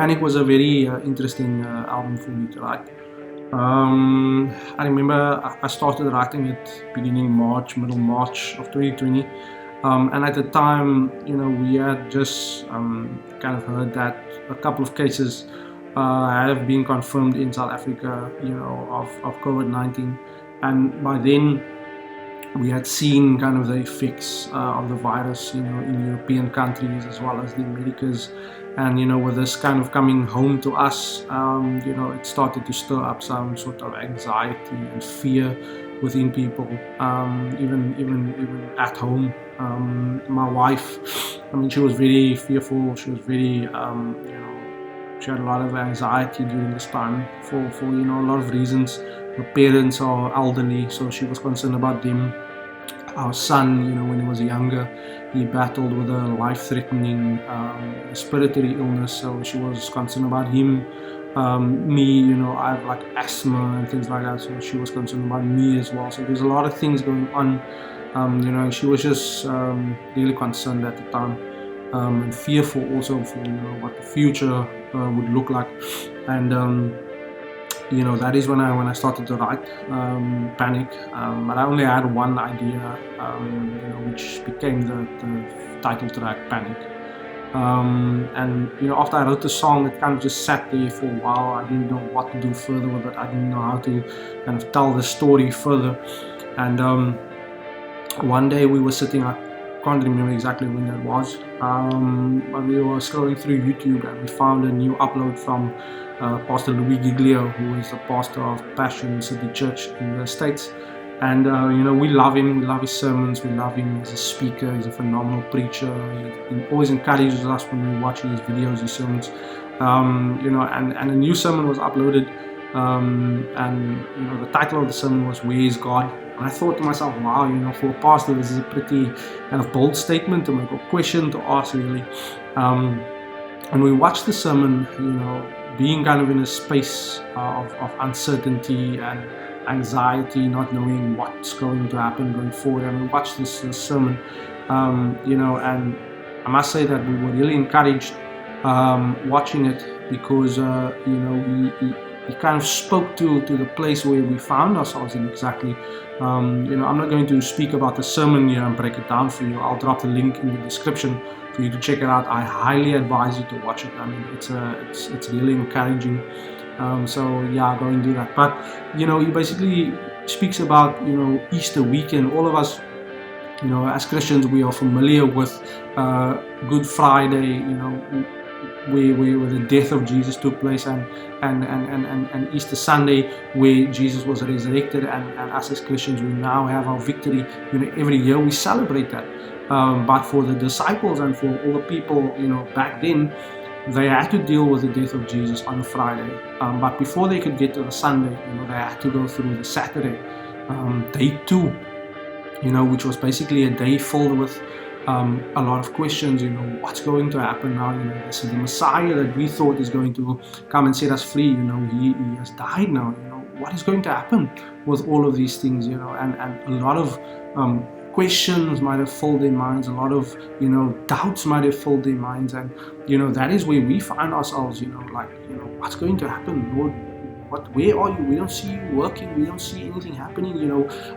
Panic was a very interesting album for me to write. I remember I started writing it beginning March, middle March of 2020. And at the time, we had just kind of heard that a couple of cases have been confirmed in South Africa, of COVID-19. And by then, we had seen kind of the effects of the virus, in European countries as well as the Americas. And, with this kind of coming home to us, it started to stir up some sort of anxiety and fear within people, even at home. My wife, she was very fearful. She was very, she had a lot of anxiety during this time for a lot of reasons. Her parents are elderly, so she was concerned about them. Our son, when he was younger, he battled with a life-threatening respiratory illness, so she was concerned about him. Me, I have like asthma and things like that, so she was concerned about me as well. So there's a lot of things going on, and she was just really concerned at the time, and fearful also for what the future would look like. And that is when I started to write Panic. But I only had one idea, which became the title track, Panic. And after I wrote the song, it kind of just sat there for a while. I didn't know what to do further with it. I didn't know how to kind of tell the story further. And one day we were sitting, I can't remember exactly when that was, but we were scrolling through YouTube and we found a new upload from Pastor Louie, Giglio, who is the pastor of Passion City Church in the States. And we love him, we love his sermons, we love him as a speaker. He's a phenomenal preacher. He always encourages us when we watch his videos, his sermons. And a new sermon was uploaded, and the title of the sermon was "Where is God?" And I thought to myself, wow, for a pastor, this is a pretty kind of bold statement to make, a question to ask, really. And we watched the sermon, being kind of in a space of uncertainty and anxiety, not knowing what's going to happen going forward. And we watched this sermon, and I must say that we were really encouraged watching it, because he kind of spoke to the place where we found ourselves in exactly. I'm not going to speak about the sermon here and break it down for you. I'll drop the link in the description for you to check it out. I highly advise you to watch it. I mean, it's really encouraging. So yeah, go and do that. But he basically speaks about Easter weekend. All of us, as Christians, we are familiar with Good Friday. Where the death of Jesus took place, and Easter Sunday, where Jesus was resurrected, and us as Christians, we now have our victory. Every year we celebrate that. But for the disciples and for all the people, back then, they had to deal with the death of Jesus on a Friday. But before they could get to the Sunday, they had to go through the Saturday, day 2, which was basically a day filled with a lot of questions. What's going to happen now? This is the Messiah that we thought is going to come and set us free. He has died now. What is going to happen with all of these things? And a lot of questions might have filled their minds. A lot of doubts might have filled their minds, and that is where we find ourselves. What's going to happen, Lord? Where are you? We don't see you working. We don't see anything happening.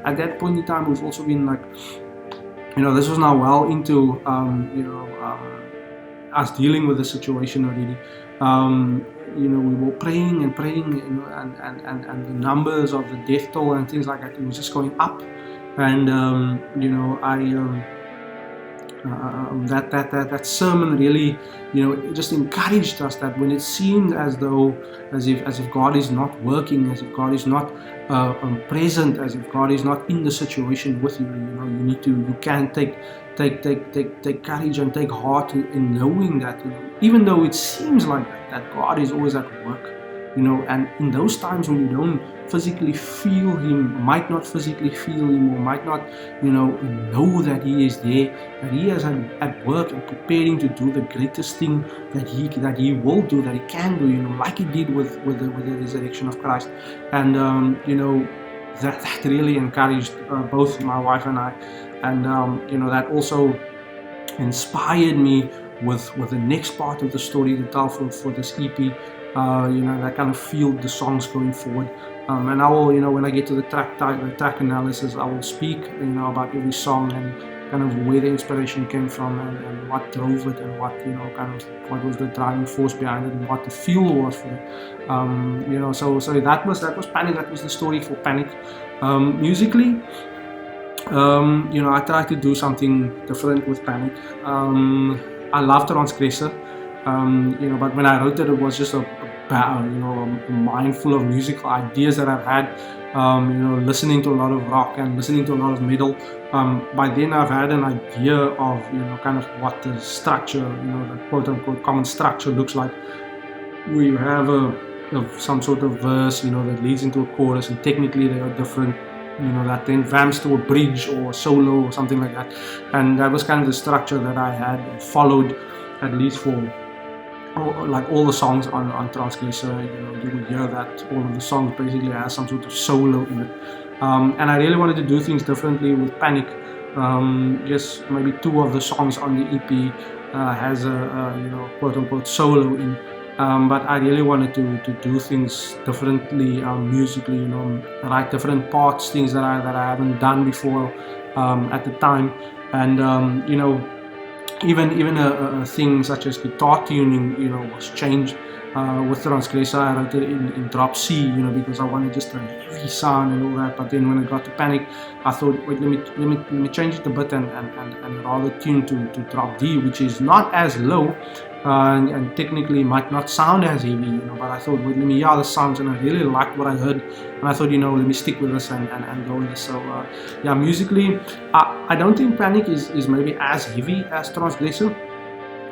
At that point in time, we've also been like, this was now well into us dealing with the situation already. We were praying and praying, and the numbers of the death toll and things like that, it was just going up. And that sermon really, it just encouraged us that when it seemed as if God is not working, as if God is not present, as if God is not in the situation with you, you can take courage and take heart in knowing that, even though it seems like that God is always at work. And in those times when you don't physically feel Him, might not physically feel Him, or might not, know that He is there, that He is at work and preparing to do the greatest thing that He will do, that He can do, like He did with the resurrection of Christ. And that really encouraged both my wife and I, and that also inspired me with the next part of the story to tell for this EP. I kind of feel the songs going forward. And I will, when I get to the track analysis, I will speak, about every song and kind of where the inspiration came from and what drove it and what, what was the driving force behind it and what the feel was for it. So that was Panic. That was the story for Panic. Musically, I tried to do something different with Panic. I love Transgressor, but when I wrote it, it was just a mind full of musical ideas that I've had, listening to a lot of rock and listening to a lot of metal. By then I've had an idea of, kind of what the structure, the quote unquote common structure looks like. Where you have some sort of verse, that leads into a chorus, and technically they are different, that then ramps to a bridge or a solo or something like that. And that was kind of the structure that I had followed, at least for like all the songs on Transgressor. You would hear that all of the songs basically has some sort of solo in it. And I really wanted to do things differently with Panic. Yes, maybe 2 of the songs on the EP has a quote unquote solo in. But I really wanted to do things differently musically, write different parts, things that I haven't done before at the time. And even a thing such as guitar tuning, was changed. With Transgressor, I wrote it in drop C, because I wanted just a heavy sound and all that. But then when I got to Panic, I thought, wait, let me change it a bit and rather tune to drop D, which is not as low. And technically might not sound as heavy, but I thought, wait, let me hear the sounds, and I really liked what I heard, and I thought, let me stick with this and go with this. So musically, I don't think Panic is maybe as heavy as Transgressor.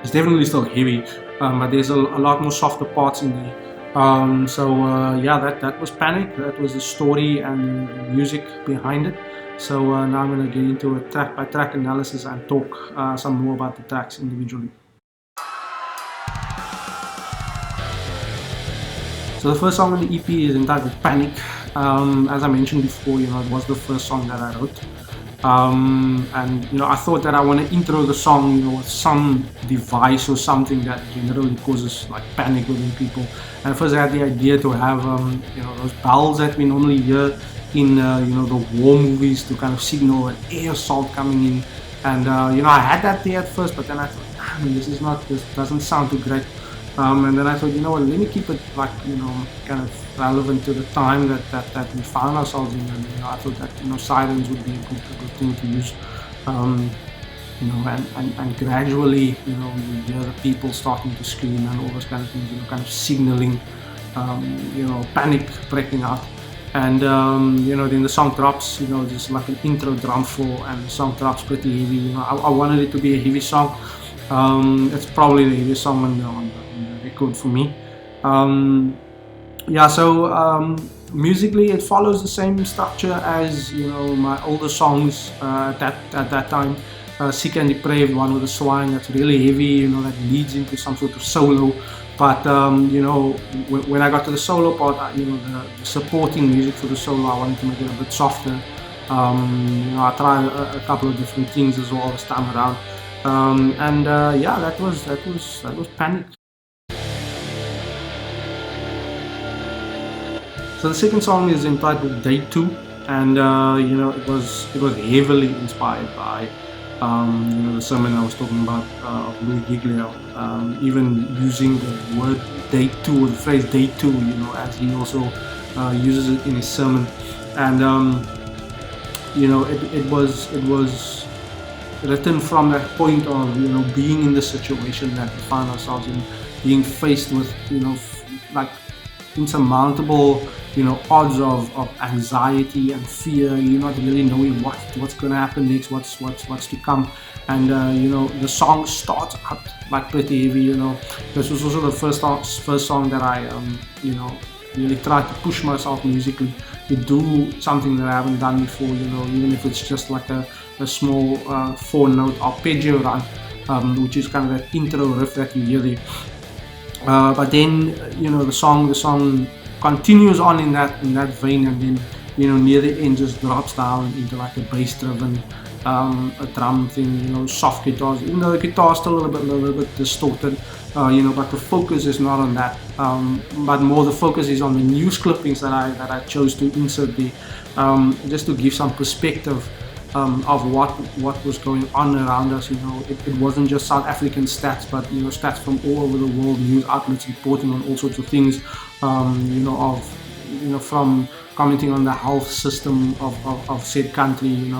It's definitely still heavy, but there's a lot more softer parts in there. That was Panic. That was the story and the music behind it. So now I'm going to get into a track by track analysis and talk some more about the tracks individually. So the first song on the EP is entitled Panic. As I mentioned before, it was the first song that I wrote. I thought that I want to intro the song, with some device or something that generally causes like panic within people. And first I had the idea to have, those bells that we normally hear in, the war movies to kind of signal an air assault coming in. And, I had that there at first, but then I thought, this doesn't sound too great. And then I thought, let me keep it like, kind of relevant to the time that we found ourselves in. And, I thought that, sirens would be a good thing to use. And gradually, you hear the people starting to scream and all those kind of things, kind of signaling, panic breaking out. And, then the song drops, just like an intro drum fill, and the song drops pretty heavy. I wanted it to be a heavy song. It's probably the heaviest song on the record for me. Musically it follows the same structure as my older songs at that time. Sick and Depraved, One with the Swine, that's really heavy, that leads into some sort of solo. But when I got to the solo part, the supporting music for the solo, I wanted to make it a bit softer. I tried a couple of different things as well this time around. That was Panic. So the second song is entitled Day 2, and it was heavily inspired by the sermon I was talking about of Louie Giglio, even using the word Day 2 or the phrase Day 2, as he also uses it in his sermon. And it was written from that point of being in the situation that we found ourselves in, being faced with like insurmountable odds of anxiety and fear. You're not really knowing what's going to happen next, what's to come. And the song starts out like pretty heavy. This was also the first song that I really tried to push myself musically to do something that I haven't done before. Even if it's just like a small 4-note arpeggio run, which is kind of that intro riff that you hear there. But then the song continues on in that vein, and then near the end just drops down into like a bass driven a drum thing, soft guitars, even though the guitar is still a little bit distorted, but the focus is not on that, but more the focus is on the news clippings that I chose to insert there, just to give some perspective of what was going on around us. It wasn't just South African stats, but stats from all over the world, news outlets reporting on all sorts of things, from commenting on the health system of said country,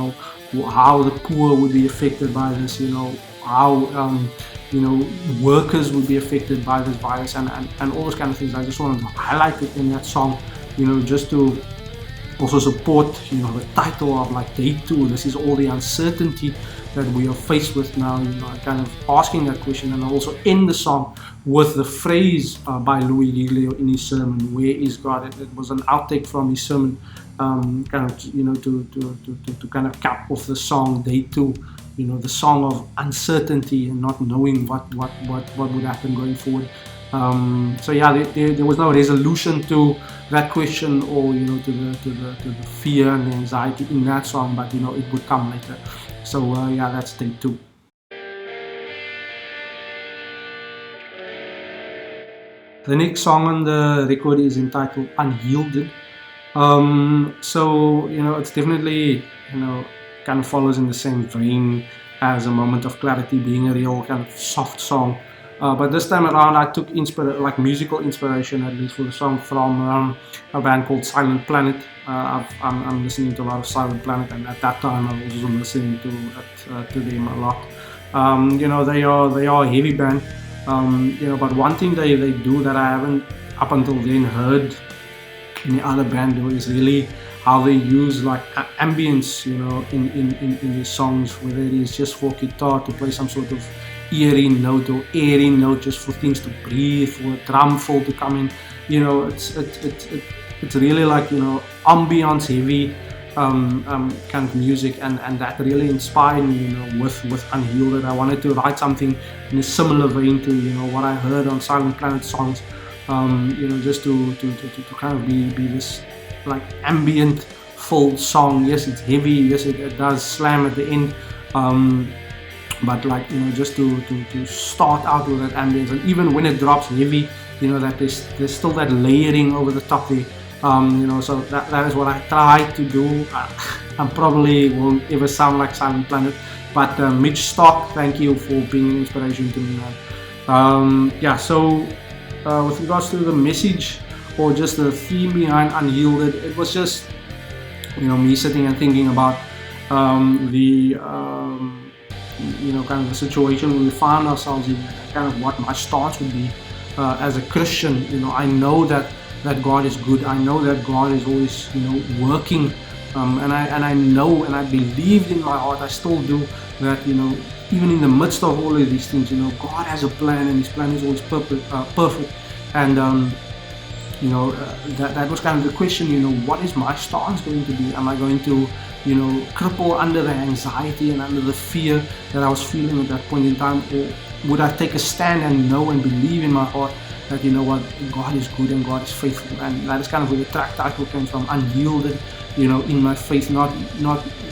how the poor would be affected by this, how workers would be affected by this virus, and all those kind of things. I just wanted to highlight it in that song, just to also support the title of like Day 2. This is all the uncertainty that we are faced with now, kind of asking that question. And also end the song with the phrase by Louie Giglio in his sermon, "Where is God?" It was an outtake from his sermon, kind of to kind of cap off the song Day 2, the song of uncertainty and not knowing what would happen going forward. So yeah, there was no resolution to that question, or to the fear and the anxiety in that song, but it would come later. So yeah, that's Day 2. The next song on the record is entitled "Unyielded." So it's definitely kind of follows in the same vein as "A Moment of Clarity," being a real kind of soft song. But this time around, I took musical inspiration, at least for the song, from a band called Silent Planet. I'm listening to a lot of Silent Planet, and at that time I was also listening to them a lot. They are a heavy band. But one thing they do that I haven't up until then heard any other band do is really how they use like ambience, in these songs, whether it is just for guitar to play some sort of eerie note or airy note, just for things to breathe, for a drum fill to come in. It's really like ambience heavy kind of music, and that really inspired me with Unyielded. I wanted to write something in a similar vein to what I heard on Silent Planet songs, just to kind of be this like ambient full song. Yes, it's heavy, yes, it does slam at the end, but like just to start out with that ambience, and even when it drops heavy, that there's still that layering over the top there. So that is what I try to do. I probably won't ever sound like Silent Planet, but Mitch Stark, thank you for being an inspiration to me, man. So with regards to the message or just the theme behind Unyielded, it was just me sitting and thinking about the kind of the situation we found ourselves in, kind of what my stance would be as a Christian. I know that God is good. I know that God is always working, and I know and I believe in my heart, I still do, that even in the midst of all of these things, God has a plan, and His plan is always perfect. And that was kind of the question. What is my stance going to be? Am I going to cripple under the anxiety and under the fear that I was feeling at that point in time, or would I take a stand and know and believe in my heart that what, God is good and God is faithful? And that is kind of where the track title came from, Unyielded. In my faith, not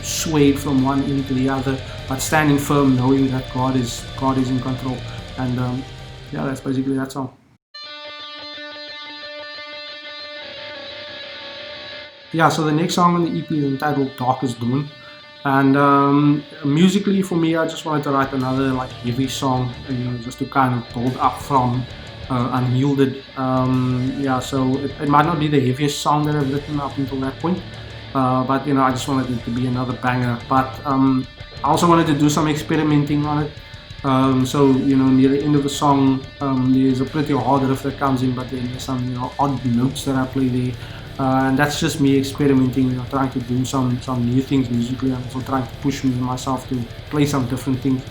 swayed from one end to the other, but standing firm, knowing that God is in control. And that's basically that song. Yeah, so the next song on the EP is entitled Darkest Dawn. And musically, for me, I just wanted to write another like heavy song, just to kind of build up from Unyielded. So it might not be the heaviest song that I've written up until that point, but I just wanted it to be another banger. But I also wanted to do some experimenting on it. So near the end of the song, there's a pretty hard riff that comes in, but then there's some odd notes that I play there. And that's just me experimenting, trying to do some new things musically, and also trying to push myself to play some different things.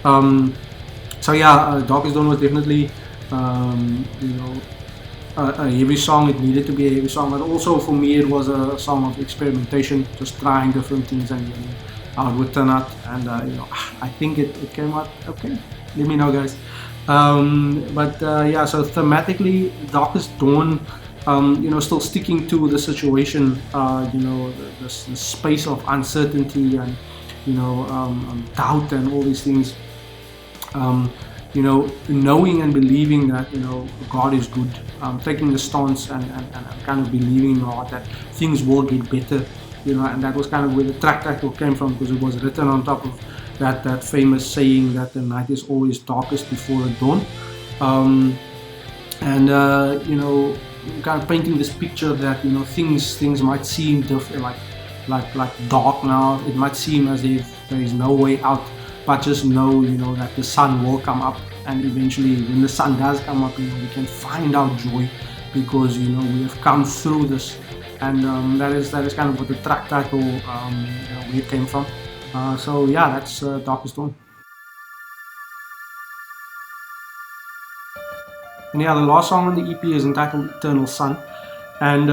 Darkest Dawn was definitely a heavy song. It needed to be a heavy song, but also for me it was a song of experimentation, just trying different things and how it would turn out. And I think it came out okay. Let me know, guys. So thematically, Darkest Dawn, still sticking to the situation, the space of uncertainty, and doubt and all these things. Knowing and believing that God is good, taking the stance and kind of believing in my heart that things will get better, and that was kind of where the track title came from, because it was written on top of that famous saying that the night is always darkest before the dawn. Kind of painting this picture that things might seem different, like dark now. It might seem as if there is no way out, but just know that the sun will come up, and eventually when the sun does come up, we can find our joy, because we have come through this. And that is kind of what the track title where it came from. So yeah, that's Darkest Dawn. And yeah, the last song on the EP is entitled Eternal Sun. And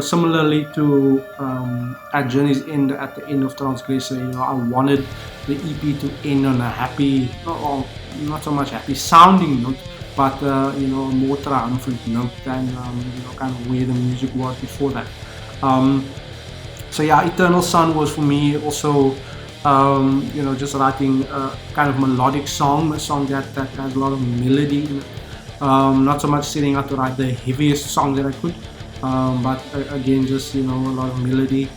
similarly to at Journey's End, at the end of Transgressor, I wanted the EP to end on a happy, not so much happy sounding note, but a more triumphant note than kind of where the music was before that. So yeah, Eternal Sun was for me also just writing a kind of melodic song, a song that has a lot of melody in it. Not so much setting out to write the heaviest song that I could, but again, just a lot of melody.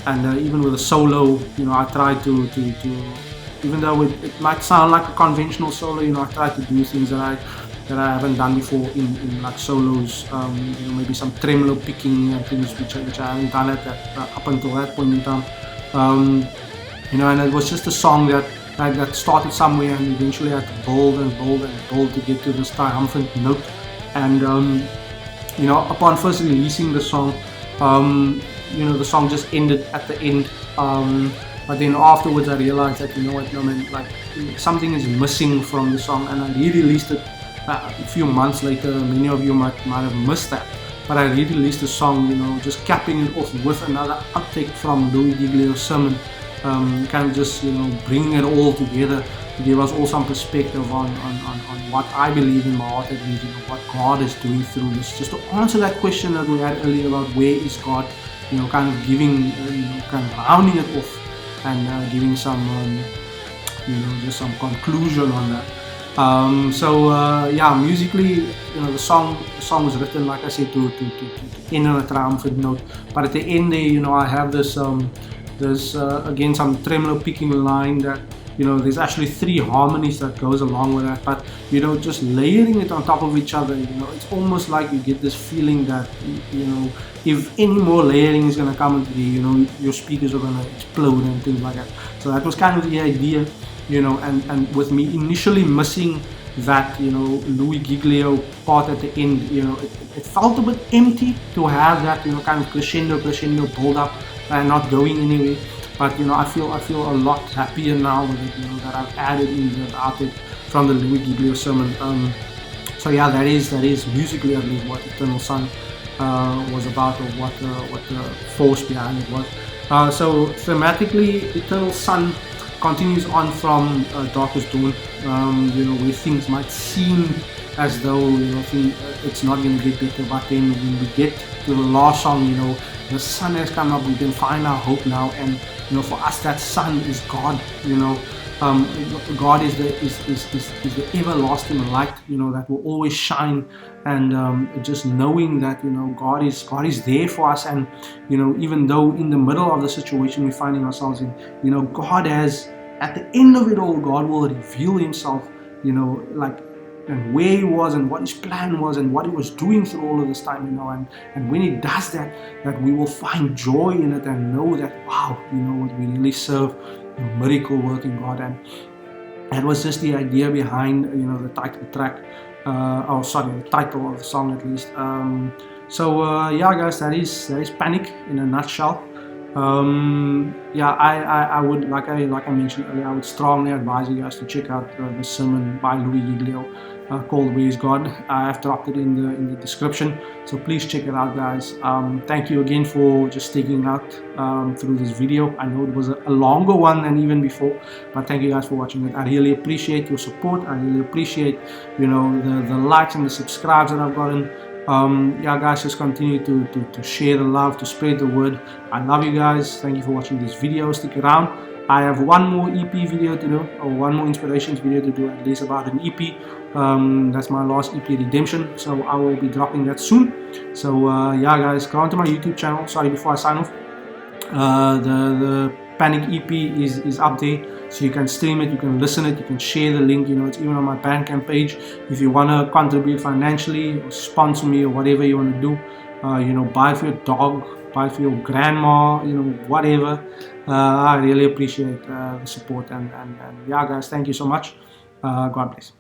And even with a solo, I tried to even though it might sound like a conventional solo, I tried to do things that I haven't done before in like solos. Maybe some tremolo picking and things which I haven't done up until that point in time. And it was just a song that started somewhere and eventually had to build and build and build to get to this triumphant note. And upon first releasing the song, the song just ended at the end. But then afterwards I realized that something is missing from the song, and I re-released it a few months later. Many of you might have missed that, but I re-released the song, just capping it off with another outtake from Louie Giglio's sermon. Kind of just bringing it all together to give us all some perspective on what I believe in my heart, at least, what God is doing through this. Just to answer that question that we had earlier about where is God, kind of giving, kind of rounding it off and giving some, just some conclusion on that. Yeah, musically, the song was written, like I said, to end on a triumphant note. But at the end there, I have this. There's again some tremolo picking line that there's actually 3 harmonies that goes along with that, but just layering it on top of each other, it's almost like you get this feeling that if any more layering is going to come into the your speakers are going to explode and things like that. So that was kind of the idea, and with me initially missing that Louie Giglio part at the end, it felt a bit empty to have that kind of crescendo build up and not going anywhere. But I feel a lot happier now with it, that I've added in the outtake from the Louie Giglio sermon. So yeah, that is musically at least what Eternal Sun was about, or what the force behind it was. So thematically, Eternal Sun continues on from Darkest Dawn, where things might seem as though it's not going to get better, but then when we get to the last song, the sun has come up, we can find our hope now. And for us, that sun is God. God is the everlasting light, that will always shine. And just knowing that God is there for us. And even though in the middle of the situation we're finding ourselves in, God has, at the end of it all, God will reveal Himself, and where He was and what His plan was and what He was doing through all of this time, and when He does that we will find joy in it and know that, wow, we really serve a miracle working God. And that was just the idea behind the title track, the title of the song at least. Yeah guys, that is Panic in a nutshell. I would, like I mentioned earlier, I would strongly advise you guys to check out the sermon by Louie Giglio called Where is God. I have dropped it in the description, so please check it out, guys. Thank you again for just sticking out through this video. I know it was a longer one than even before, but thank you guys for watching it. I really appreciate your support. I really appreciate the likes and the subscribes that I've gotten. Yeah guys, just continue to share the love, to spread the word. I love you guys. Thank you for watching this video. Stick around, I have one more EP video to do, or one more inspirations video to do, at least about an EP. That's my last EP, Redemption, so I will be dropping that soon. So yeah guys, go onto my YouTube channel. Sorry, before I sign off, the Panic EP is up there, so you can stream it, you can listen it, you can share the link. It's even on my Bandcamp page. If you want to contribute financially or sponsor me or whatever you want to do, buy it for your dog, buy it for your grandma, whatever. I really appreciate the support, and yeah guys, thank you so much. God bless.